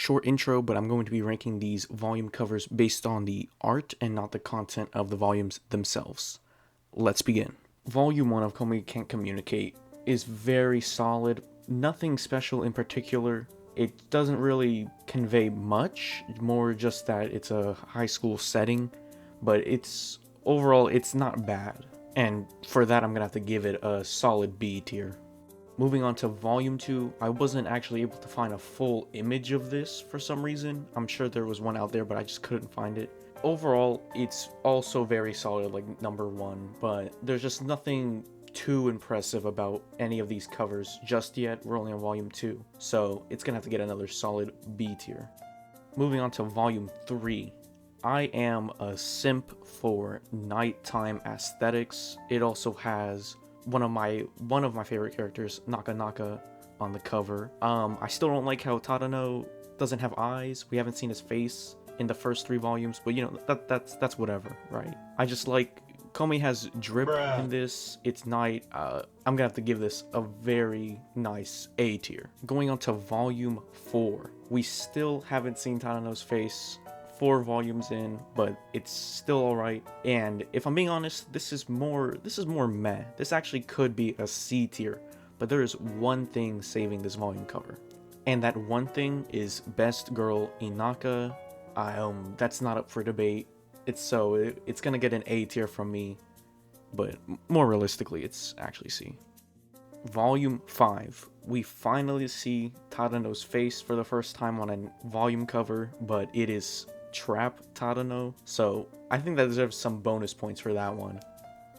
short intro, but I'm going to be ranking these volume covers based on the art and not the content of the volumes themselves. Let's begin. Volume 1 of Komi Can't Communicate is very solid, nothing special in particular. It doesn't really convey much, more just that it's a high school setting, but overall it's not bad. And for that I'm gonna have to give it a solid B tier. Moving on to Volume 2, I wasn't actually able to find a full image of this for some reason. I'm sure there was one out there, but I just couldn't find it. Overall, it's also very solid, like number 1, but there's just nothing too impressive about any of these covers just yet. We're only on Volume 2, so it's gonna have to get another solid B tier. Moving on to Volume 3. I am a simp for nighttime aesthetics. It also has one of my favorite characters, Naka Naka, on the cover. I still don't like how Tadano doesn't have eyes. We haven't seen his face in the first 3 volumes, but you know, that's whatever, right? I just like Komi has drip in this. It's night. I'm gonna have to give this a very nice A tier. Going on to Volume 4, we still haven't seen Tadano's face 4 volumes in, but it's still alright. And if I'm being honest, this is more meh. This actually could be a C tier, but there is one thing saving this volume cover, and that one thing is Best Girl Inaka. That's not up for debate. It's gonna get an A tier from me, but more realistically, it's actually C. Volume 5. We finally see Tadano's face for the first time on a volume cover, but it is Trap Tadano, so I think that deserves some bonus points for that one.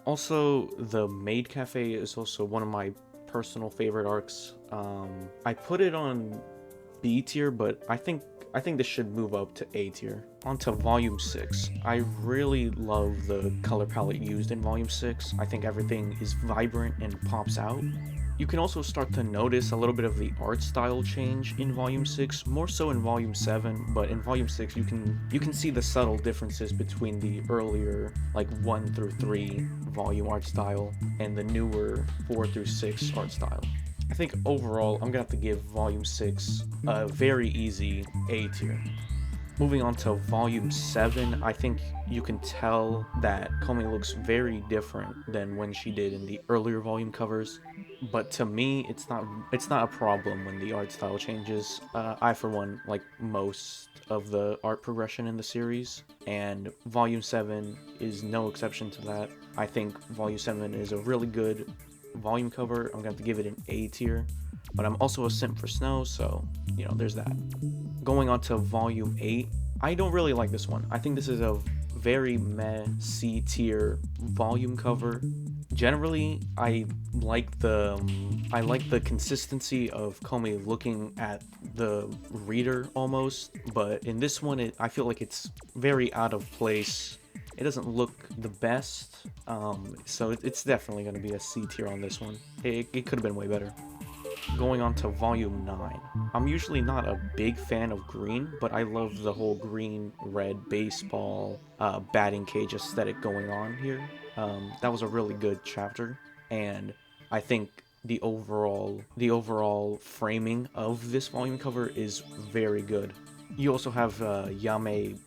Also, the Maid Cafe is also one of my personal favorite arcs. I put it on B tier, but I think this should move up to A tier. On to Volume 6. I really love the color palette used in Volume 6. I think everything is vibrant and pops out. You can also start to notice a little bit of the art style change in Volume 6, more so in Volume 7, but in Volume 6 you can see the subtle differences between the earlier, like 1 through 3 volume art style and the newer 4 through 6 art style. I think overall I'm gonna have to give Volume 6 a very easy A tier. Moving on to Volume 7, I think you can tell that Komi looks very different than when she did in the earlier volume covers, but to me, it's not a problem when the art style changes. I, for one, like most of the art progression in the series, and Volume 7 is no exception to that. I think Volume 7 is a really good volume cover. I'm gonna have to give it an A tier, but I'm also a simp for Snow, so, you know, there's that. Going on to Volume 8, I don't really like this one. I think this is a very meh C tier volume cover. Generally, I like the consistency of Komi looking at the reader almost, but in this one, I feel like it's very out of place. It doesn't look the best, so it's definitely going to be a C tier on this one. It could have been way better. Going on to Volume 9. I'm usually not a big fan of green, but I love the whole green-red baseball batting cage aesthetic going on here. That was a really good chapter, and I think the overall framing of this volume cover is very good. You also have Yame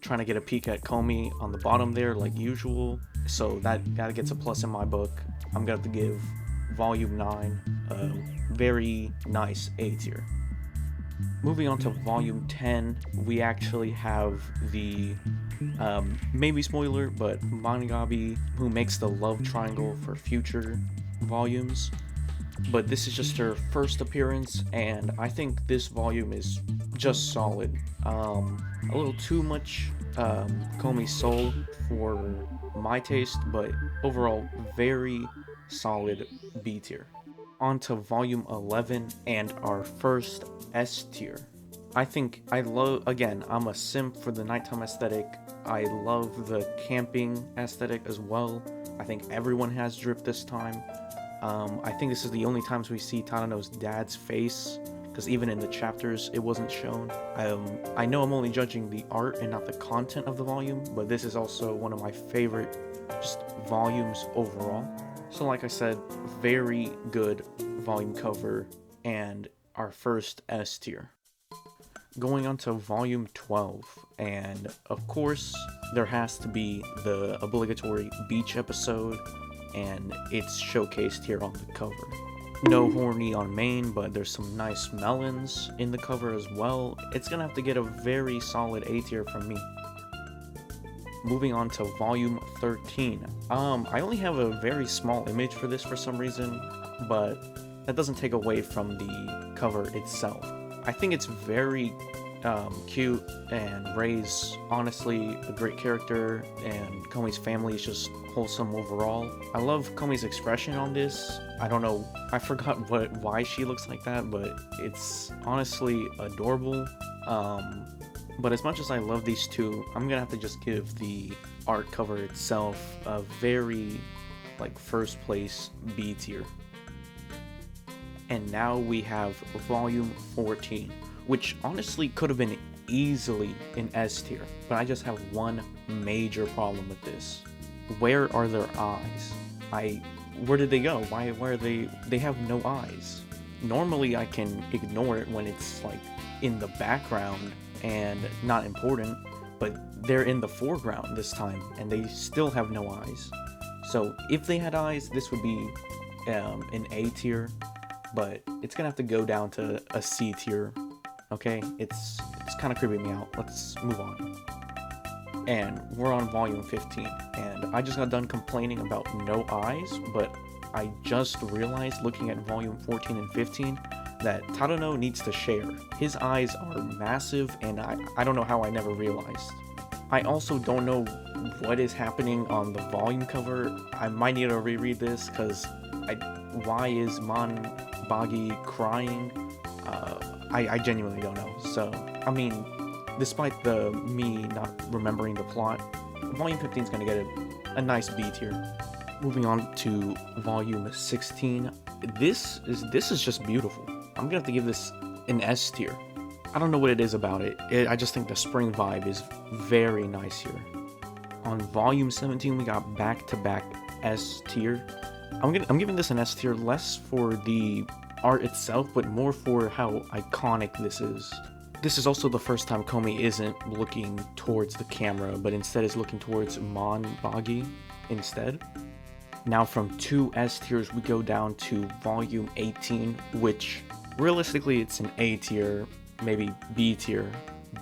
trying to get a peek at Komi on the bottom there, like usual, so that gets a plus in my book. I'm gonna have to give Volume 9 a very nice A tier. Moving on to Volume 10, we actually have the, maybe spoiler, but Mangabi, who makes the love triangle for future volumes. But this is just her first appearance, and I think this volume is just solid. A little too much Komi soul for my taste, but overall very solid B tier. On to Volume 11 and our first S tier. Again, I'm a simp for the nighttime aesthetic. I love the camping aesthetic as well. I think everyone has drip this time. I think this is the only times we see Tadano's dad's face, because even in the chapters it wasn't shown. I know I'm only judging the art and not the content of the volume, but this is also one of my favorite just volumes overall. So like I said, very good volume cover and our first S tier. going on to volume 12, and of course there has to be the obligatory beach episode, and it's showcased here on the cover. No horny on main, but there's some nice melons in the cover as well. It's gonna have to get a very solid A tier from me. Moving on to volume 13. I only have a very small image for this for some reason, but that doesn't take away from the cover itself. I think it's very cute, and Ray's honestly a great character, and Komi's family is just wholesome overall. I love Komi's expression on this. I don't know, I forgot why she looks like that, but it's honestly adorable. But as much as I love these two, I'm gonna have to just give the art cover itself a very, like, first place B tier. And now we have volume 14, which honestly could have been easily an S tier, but I just have one major problem with this. Where are their eyes? Where did they go? Why are they have no eyes? Normally I can ignore it when it's like in the background and not important, but they're in the foreground this time and they still have no eyes. So if they had eyes, this would be an A tier, but it's gonna have to go down to a C tier. Okay, it's kind of creeping me out. Let's move on. And we're on volume 15, and I just got done complaining about no eyes, but I just realized looking at volume 14 and 15 that Tadano needs to share. His eyes are massive, and I don't know how I never realized. I also don't know what is happening on the volume cover. I might need to reread this, because why is Bagi crying? I genuinely don't know. So, I mean, despite me not remembering the plot, volume 15 is going to get a nice B tier. Moving on to volume 16. This is just beautiful. I'm gonna have to give this an S tier. I don't know what it is about it. I just think the spring vibe is very nice here. On volume 17, we got back-to-back S tier. I'm giving this an S tier, less for the art itself, but more for how iconic this is. This is also the first time Komi isn't looking towards the camera, but instead is looking towards Bagi instead. Now from 2 S tiers, we go down to volume 18, which realistically it's an A tier, maybe B tier,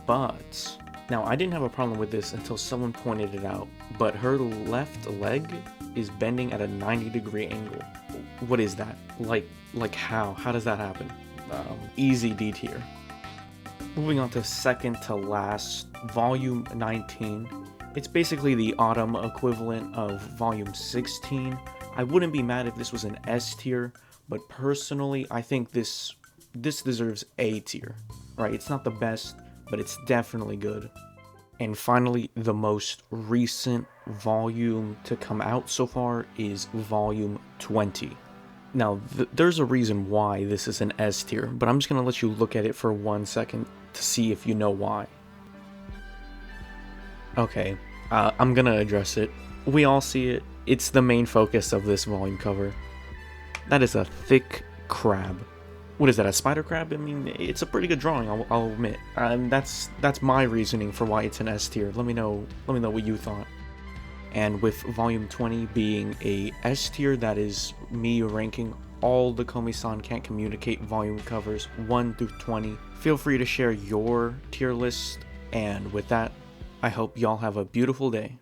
but now I didn't have a problem with this until someone pointed it out, but her left leg is bending at a 90-degree angle. What is that? Like how? How does that happen? Easy D tier. Moving on to second to last, volume 19. It's basically the autumn equivalent of volume 16. I wouldn't be mad if this was an S tier, but personally, I think this deserves A tier, right? It's not the best, but it's definitely good. And finally, the most recent volume to come out so far is volume 20. Now, there's a reason why this is an S tier, but I'm just going to let you look at it for 1 second to see if you know why. Okay, I'm gonna address it. We all see it. It's the main focus of this volume cover. That is a thick crab. What is that, a spider crab? I mean, it's a pretty good drawing, I'll admit. That's my reasoning for why it's an S tier. Let me know what you thought. And with volume 20 being a S tier, that is me ranking all the Komi-san Can't Communicate volume covers 1 through 20. Feel free to share your tier list, and with that, I hope y'all have a beautiful day.